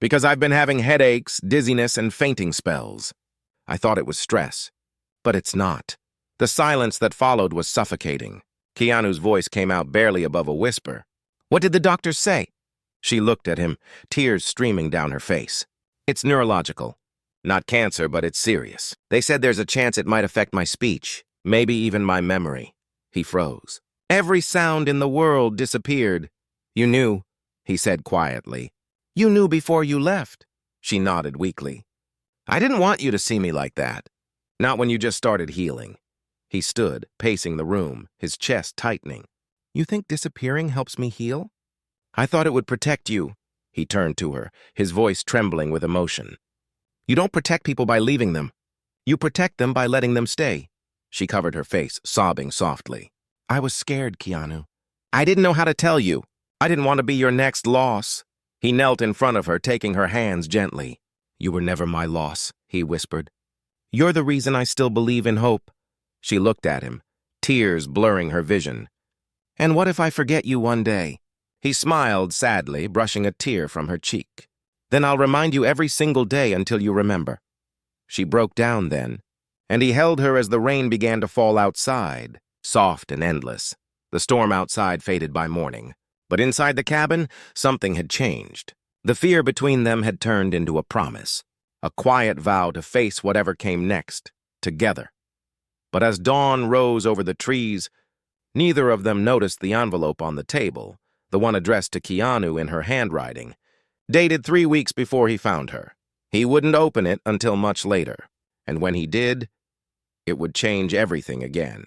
"Because I've been having headaches, dizziness, and fainting spells." I thought it was stress, but it's not. The silence that followed was suffocating. Keanu's voice came out barely above a whisper. "What did the doctors say?" She looked at him, tears streaming down her face. "It's neurological. Not cancer, but it's serious. They said there's a chance it might affect my speech, maybe even my memory." He froze. Every sound in the world disappeared. "You knew," he said quietly. "You knew before you left." She nodded weakly. "I didn't want you to see me like that. Not when you just started healing." He stood, pacing the room, his chest tightening. "You think disappearing helps me heal?" "I thought it would protect you." He turned to her, his voice trembling with emotion. "You don't protect people by leaving them. You protect them by letting them stay." She covered her face, sobbing softly. "I was scared, Keanu. I didn't know how to tell you. I didn't want to be your next loss." He knelt in front of her, taking her hands gently. "You were never my loss," he whispered. "You're the reason I still believe in hope." She looked at him, tears blurring her vision. "And what if I forget you one day?" He smiled sadly, brushing a tear from her cheek. "Then I'll remind you every single day until you remember." She broke down then, and he held her as the rain began to fall outside, soft and endless. The storm outside faded by morning, but inside the cabin, something had changed. The fear between them had turned into a promise, a quiet vow to face whatever came next, together. But as dawn rose over the trees, neither of them noticed the envelope on the table, the one addressed to Keanu in her handwriting, dated 3 weeks before he found her. He wouldn't open it until much later. and when he did, it would change everything again.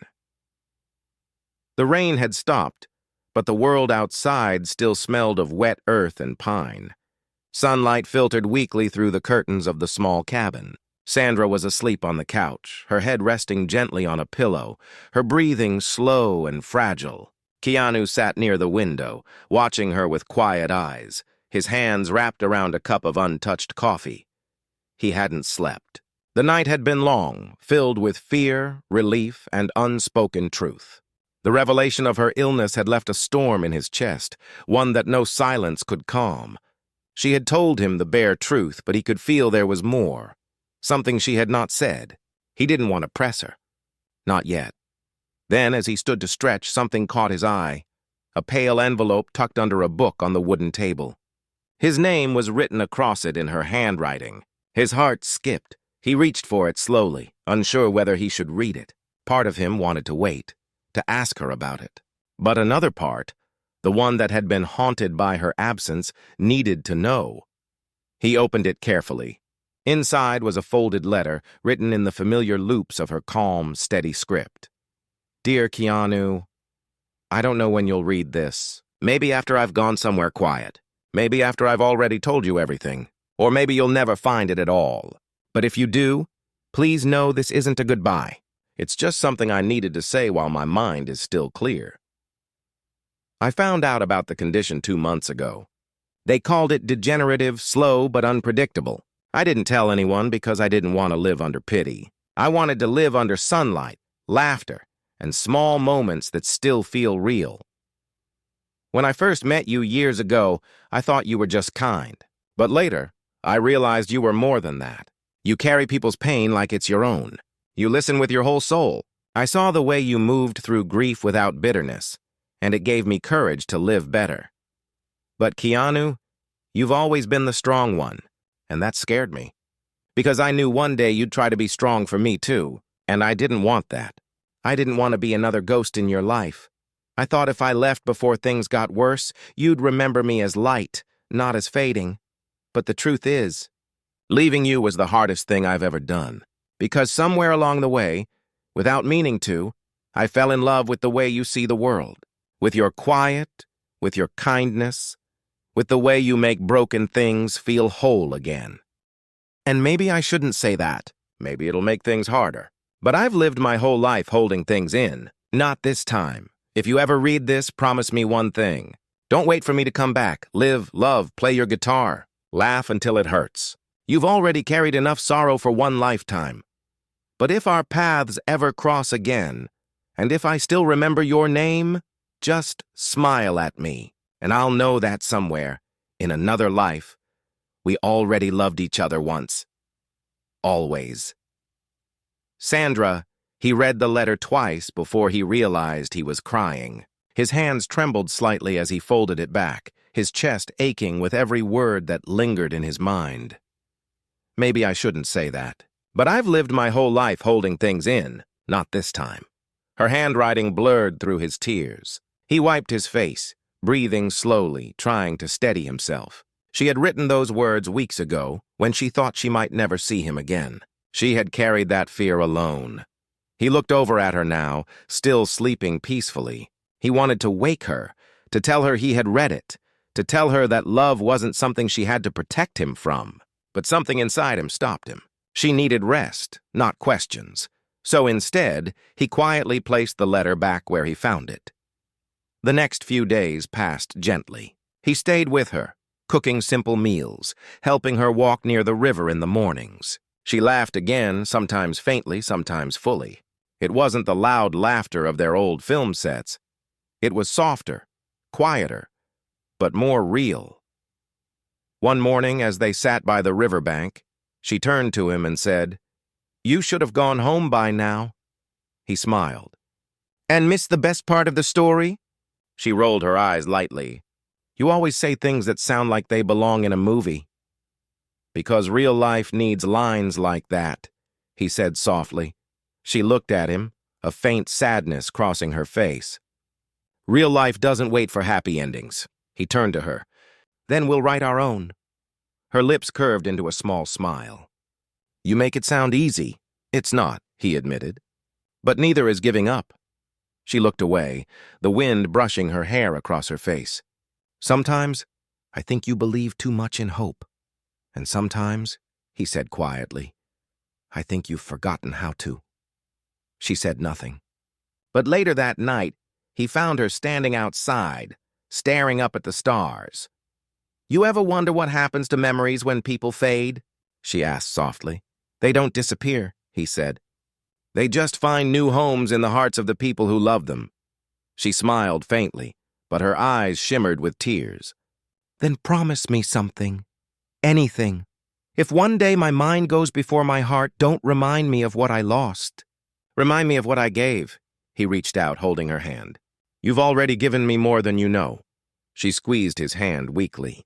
The rain had stopped, but the world outside still smelled of wet earth and pine. Sunlight filtered weakly through the curtains of the small cabin. Sandra was asleep on the couch, her head resting gently on a pillow, her breathing slow and fragile. Keanu sat near the window, watching her with quiet eyes, his hands wrapped around a cup of untouched coffee. He hadn't slept. The night had been long, filled with fear, relief, and unspoken truth. The revelation of her illness had left a storm in his chest, one that no silence could calm. She had told him the bare truth, but he could feel there was more. Something she had not said. He didn't want to press her. Not yet. Then, as he stood to stretch, something caught his eye. A pale envelope tucked under a book on the wooden table. His name was written across it in her handwriting. His heart skipped. He reached for it slowly, unsure whether he should read it. Part of him wanted to wait, to ask her about it. But another part, the one that had been haunted by her absence, needed to know. He opened it carefully. Inside was a folded letter, written in the familiar loops of her calm, steady script. Dear Keanu, I don't know when you'll read this. Maybe after I've gone somewhere quiet. Maybe after I've already told you everything. Or maybe you'll never find it at all. But if you do, please know this isn't a goodbye. It's just something I needed to say while my mind is still clear. I found out about the condition 2 months ago. They called it degenerative, slow, but unpredictable. I didn't tell anyone because I didn't want to live under pity. I wanted to live under sunlight, laughter, and small moments that still feel real. When I first met you years ago, I thought you were just kind. But later, I realized you were more than that. You carry people's pain like it's your own. You listen with your whole soul. I saw the way you moved through grief without bitterness, and it gave me courage to live better. But Keanu, you've always been the strong one, and that scared me. Because I knew one day you'd try to be strong for me too, and I didn't want that. I didn't want to be another ghost in your life. I thought if I left before things got worse, you'd remember me as light, not as fading. But the truth is, leaving you was the hardest thing I've ever done. Because somewhere along the way, without meaning to, I fell in love with the way you see the world. With your quiet, with your kindness, with the way you make broken things feel whole again. And maybe I shouldn't say that. Maybe it'll make things harder. But I've lived my whole life holding things in. Not this time. If you ever read this, promise me one thing. Don't wait for me to come back. Live, love, play your guitar. Laugh until it hurts. You've already carried enough sorrow for one lifetime. But if our paths ever cross again, and if I still remember your name, just smile at me, and I'll know that somewhere, in another life, we already loved each other once. Always. Sandra, he read the letter twice before he realized he was crying. His hands trembled slightly as he folded it back, his chest aching with every word that lingered in his mind. Maybe I shouldn't say that. But I've lived my whole life holding things in, not this time. Her handwriting blurred through his tears. He wiped his face, breathing slowly, trying to steady himself. She had written those words weeks ago, when she thought she might never see him again. She had carried that fear alone. He looked over at her now, still sleeping peacefully. He wanted to wake her, to tell her he had read it, to tell her that love wasn't something she had to protect him from. But something inside him stopped him. She needed rest, not questions. So instead, he quietly placed the letter back where he found it. The next few days passed gently. He stayed with her, cooking simple meals, helping her walk near the river in the mornings. She laughed again, sometimes faintly, sometimes fully. It wasn't the loud laughter of their old film sets. It was softer, quieter, but more real. One morning, as they sat by the riverbank, she turned to him and said, "You should have gone home by now." He smiled. "And missed the best part of the story?" She rolled her eyes lightly. "You always say things that sound like they belong in a movie." "Because real life needs lines like that," he said softly. She looked at him, a faint sadness crossing her face. "Real life doesn't wait for happy endings." He turned to her. "Then we'll write our own." Her lips curved into a small smile. "You make it sound easy." It's not, he admitted. But neither is giving up. She looked away, the wind brushing her hair across her face. Sometimes, I think you believe too much in hope. And sometimes, he said quietly, I think you've forgotten how to. She said nothing. But later that night, he found her standing outside, staring up at the stars. You ever wonder what happens to memories when people fade? She asked softly. They don't disappear, he said. They just find new homes in the hearts of the people who love them. She smiled faintly, but her eyes shimmered with tears. Then promise me something. Anything. If one day my mind goes before my heart, don't remind me of what I lost. Remind me of what I gave. He reached out, holding her hand. You've already given me more than you know. She squeezed his hand weakly.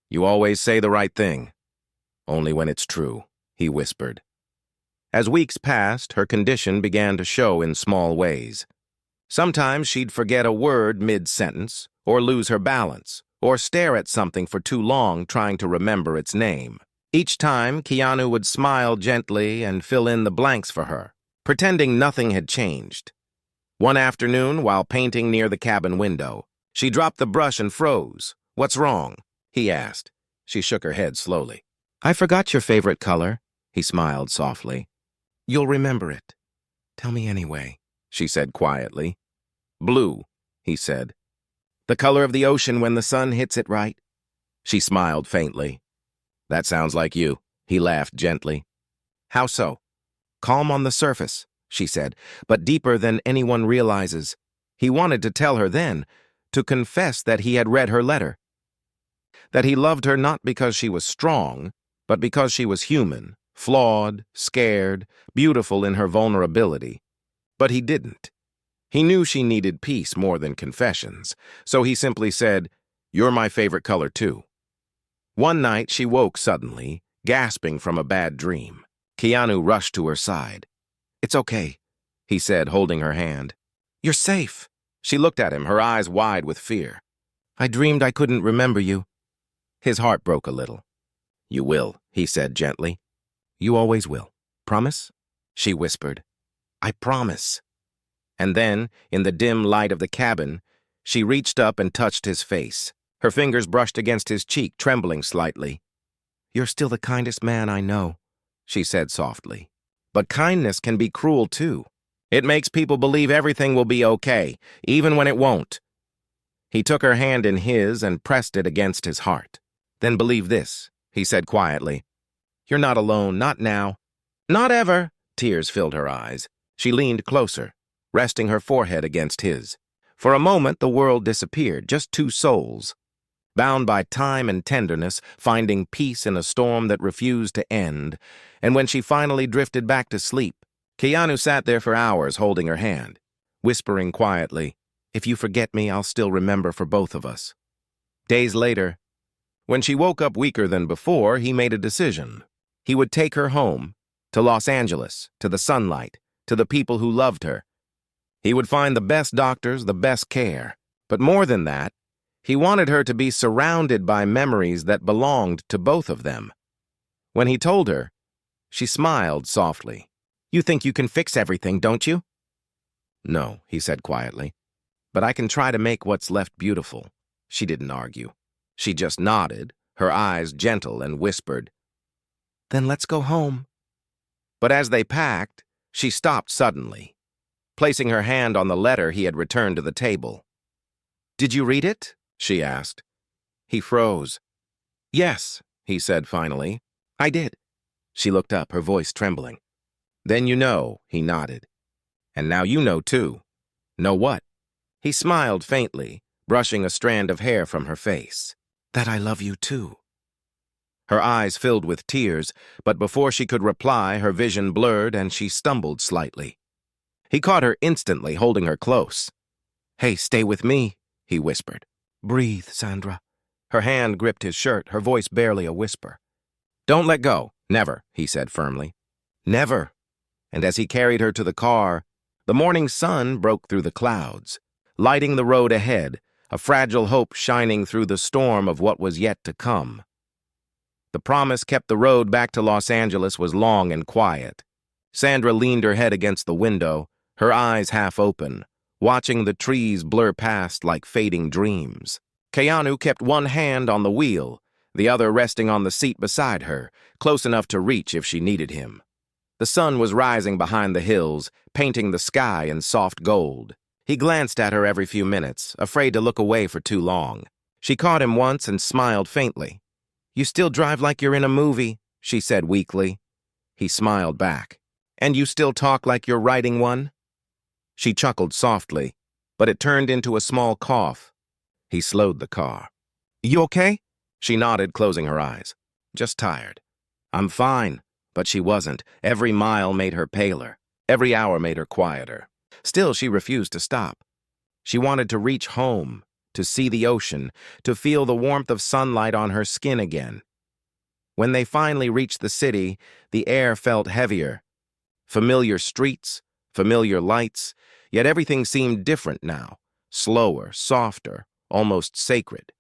You always say the right thing. Only when it's true, he whispered. As weeks passed, her condition began to show in small ways. Sometimes she'd forget a word mid-sentence, or lose her balance, or stare at something for too long trying to remember its name. Each time, Keanu would smile gently and fill in the blanks for her, pretending nothing had changed. One afternoon, while painting near the cabin window, she dropped the brush and froze. What's wrong? He asked. She shook her head slowly. I forgot your favorite color, he smiled softly. You'll remember it. Tell me anyway, she said quietly. Blue, he said. The color of the ocean when the sun hits it right. She smiled faintly. That sounds like you, he laughed gently. How so? Calm on the surface, she said, but deeper than anyone realizes. He wanted to tell her then, to confess that he had read her letter. That he loved her not because she was strong, but because she was human, flawed, scared, beautiful in her vulnerability. But he didn't. He knew she needed peace more than confessions, so he simply said, You're my favorite color too. One night she woke suddenly, gasping from a bad dream. Keanu rushed to her side. It's okay, he said, holding her hand. You're safe. She looked at him, her eyes wide with fear. I dreamed I couldn't remember you. His heart broke a little. You will, he said gently. You always will. Promise? She whispered. I promise. And then, in the dim light of the cabin, she reached up and touched his face. Her fingers brushed against his cheek, trembling slightly. You're still the kindest man I know, she said softly. But kindness can be cruel too. It makes people believe everything will be okay, even when it won't. He took her hand in his and pressed it against his heart. Then believe this, he said quietly. You're not alone, not now. Not ever. Tears filled her eyes. She leaned closer, resting her forehead against his. For a moment, the world disappeared, just two souls, bound by time and tenderness, finding peace in a storm that refused to end. And when she finally drifted back to sleep, Keanu sat there for hours holding her hand, whispering quietly, If you forget me, I'll still remember for both of us. Days later, when she woke up weaker than before, he made a decision. He would take her home, to Los Angeles, to the sunlight, to the people who loved her. He would find the best doctors, the best care. But more than that, he wanted her to be surrounded by memories that belonged to both of them. When he told her, she smiled softly. You think you can fix everything, don't you? No, he said quietly. But I can try to make what's left beautiful. She didn't argue. She just nodded, her eyes gentle, and whispered, Then let's go home. But as they packed, she stopped suddenly, placing her hand on the letter he had returned to the table. Did you read it? She asked. He froze. Yes, he said finally. I did. She looked up, her voice trembling. Then you know, he nodded. And now you know too. Know what? He smiled faintly, brushing a strand of hair from her face. That I love you too. Her eyes filled with tears, but before she could reply, her vision blurred and she stumbled slightly. He caught her instantly, holding her close. Hey, stay with me, he whispered. Breathe, Sandra. Her hand gripped his shirt, her voice barely a whisper. Don't let go. Never, he said firmly. Never. And as he carried her to the car, the morning sun broke through the clouds, lighting the road ahead, a fragile hope shining through the storm of what was yet to come. The promise kept the road back to Los Angeles was long and quiet. Sandra leaned her head against the window, her eyes half open, watching the trees blur past like fading dreams. Keanu kept one hand on the wheel, the other resting on the seat beside her, close enough to reach if she needed him. The sun was rising behind the hills, painting the sky in soft gold. He glanced at her every few minutes, afraid to look away for too long. She caught him once and smiled faintly. "You still drive like you're in a movie," she said weakly. He smiled back. "And you still talk like you're writing one?" She chuckled softly, but it turned into a small cough. He slowed the car. "You okay?" She nodded, closing her eyes. "Just tired." "I'm fine." But she wasn't. Every mile made her paler. Every hour made her quieter. Still, she refused to stop. She wanted to reach home, to see the ocean, to feel the warmth of sunlight on her skin again. When they finally reached the city, the air felt heavier. Familiar streets, familiar lights, yet everything seemed different now. Slower, softer, almost sacred.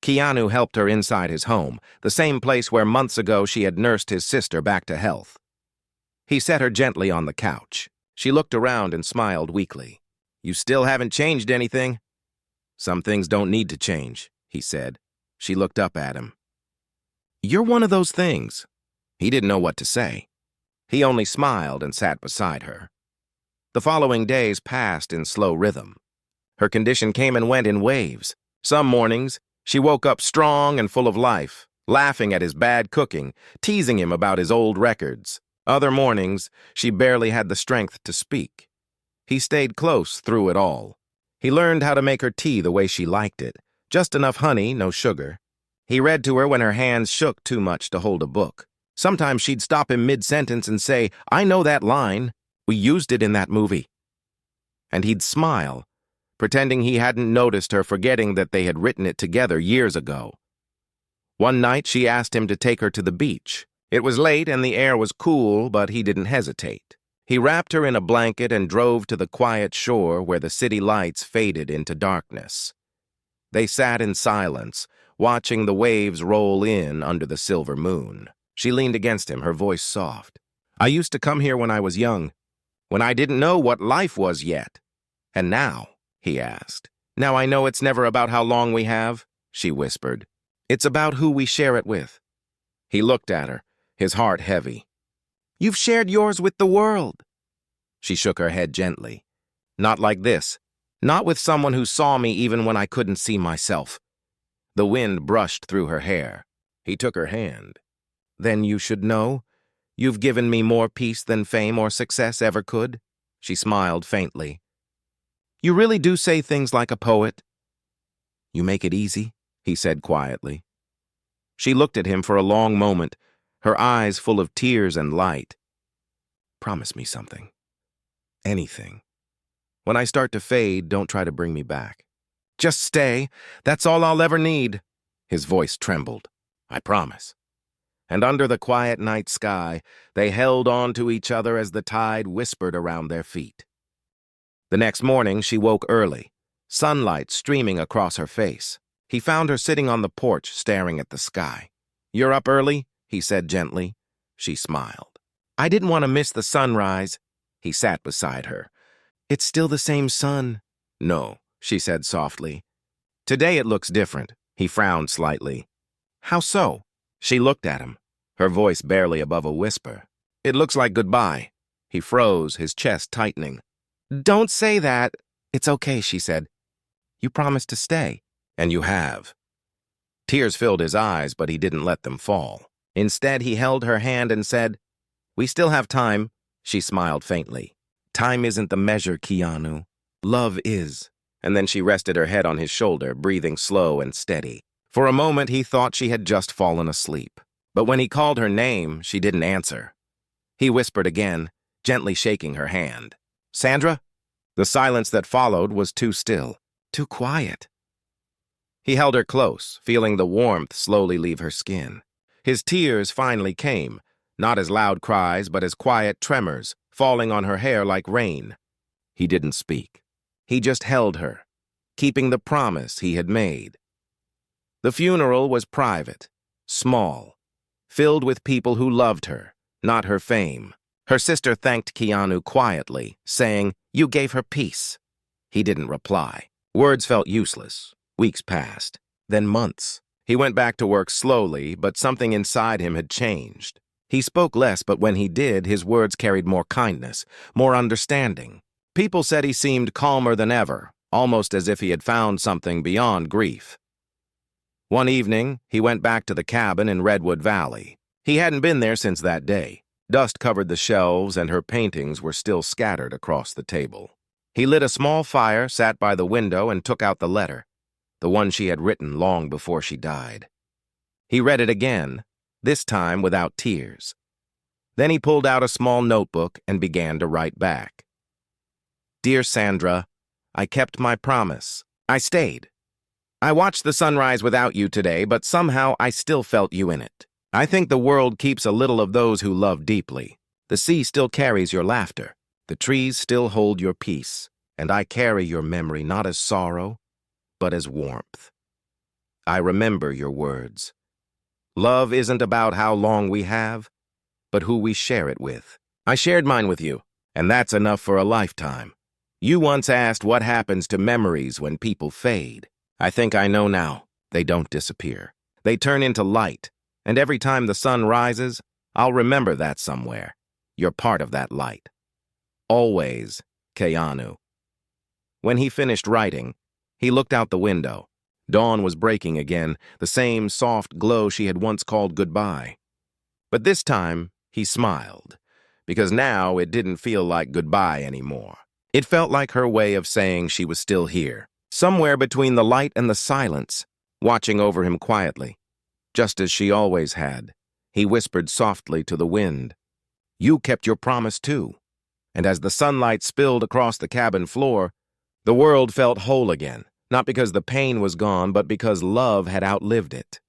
Keanu helped her inside his home, the same place where months ago she had nursed his sister back to health. He set her gently on the couch. She looked around and smiled weakly. "You still haven't changed anything." "Some things don't need to change," he said. She looked up at him. "You're one of those things." He didn't know what to say. He only smiled and sat beside her. The following days passed in slow rhythm. Her condition came and went in waves. Some mornings, she woke up strong and full of life, laughing at his bad cooking, teasing him about his old records. Other mornings, she barely had the strength to speak. He stayed close through it all. He learned how to make her tea the way she liked it, just enough honey, no sugar. He read to her when her hands shook too much to hold a book. Sometimes she'd stop him mid-sentence and say, "I know that line. We used it in that movie." And he'd smile, pretending he hadn't noticed her, forgetting that they had written it together years ago. One night, she asked him to take her to the beach. It was late and the air was cool, but he didn't hesitate. He wrapped her in a blanket and drove to the quiet shore where the city lights faded into darkness. They sat in silence, watching the waves roll in under the silver moon. She leaned against him, her voice soft. "I used to come here when I was young, when I didn't know what life was yet. And now?" he asked. "Now I know it's never about how long we have," she whispered. "It's about who we share it with." He looked at her, his heart heavy. "You've shared yours with the world." She shook her head gently. "Not like this. Not with someone who saw me even when I couldn't see myself." The wind brushed through her hair. He took her hand. "Then you should know. You've given me more peace than fame or success ever could." She smiled faintly. "You really do say things like a poet." "You make it easy," he said quietly. She looked at him for a long moment, her eyes full of tears and light. "Promise me something. Anything. When I start to fade, don't try to bring me back. Just stay. That's all I'll ever need." His voice trembled. "I promise." And under the quiet night sky, they held on to each other as the tide whispered around their feet. The next morning, she woke early, sunlight streaming across her face. He found her sitting on the porch, staring at the sky. "You're up early?" he said gently. She smiled. "I didn't want to miss the sunrise." He sat beside her. "It's still the same sun." "No," she said softly. "Today it looks different." He frowned slightly. "How so?" She looked at him, her voice barely above a whisper. "It looks like goodbye." He froze, his chest tightening. "Don't say that." "It's okay," she said. "You promised to stay." "And you have." Tears filled his eyes, but he didn't let them fall. Instead, he held her hand and said, "We still have time." She smiled faintly. "Time isn't the measure, Keanu. Love is." And then she rested her head on his shoulder, breathing slow and steady. For a moment, he thought she had just fallen asleep. But when he called her name, she didn't answer. He whispered again, gently shaking her hand. "Sandra?" The silence that followed was too still, too quiet. He held her close, feeling the warmth slowly leave her skin. His tears finally came, not as loud cries, but as quiet tremors, falling on her hair like rain. He didn't speak. He just held her, keeping the promise he had made. The funeral was private, small, filled with people who loved her, not her fame. Her sister thanked Keanu quietly, saying, "You gave her peace." He didn't reply. Words felt useless. Weeks passed, then months. He went back to work slowly, but something inside him had changed. He spoke less, but when he did, his words carried more kindness, more understanding. People said he seemed calmer than ever, almost as if he had found something beyond grief. One evening, he went back to the cabin in Redwood Valley. He hadn't been there since that day. Dust covered the shelves, and her paintings were still scattered across the table. He lit a small fire, sat by the window, and took out the letter, the one she had written long before she died. He read it again, this time without tears. Then he pulled out a small notebook and began to write back. "Dear Sandra, I kept my promise. I stayed. I watched the sunrise without you today, but somehow I still felt you in it. I think the world keeps a little of those who love deeply. The sea still carries your laughter. The trees still hold your peace. And I carry your memory not as sorrow, but as warmth. I remember your words. Love isn't about how long we have, but who we share it with. I shared mine with you, and that's enough for a lifetime. You once asked what happens to memories when people fade. I think I know now. They don't disappear. They turn into light, and every time the sun rises, I'll remember that somewhere. You're part of that light. Always, Keanu." When he finished writing, he looked out the window. Dawn was breaking again, the same soft glow she had once called goodbye. But this time, he smiled, because now it didn't feel like goodbye anymore. It felt like her way of saying she was still here, somewhere between the light and the silence, watching over him quietly. Just as she always had, he whispered softly to the wind, "You kept your promise too." And as the sunlight spilled across the cabin floor, the world felt whole again, not because the pain was gone, but because love had outlived it.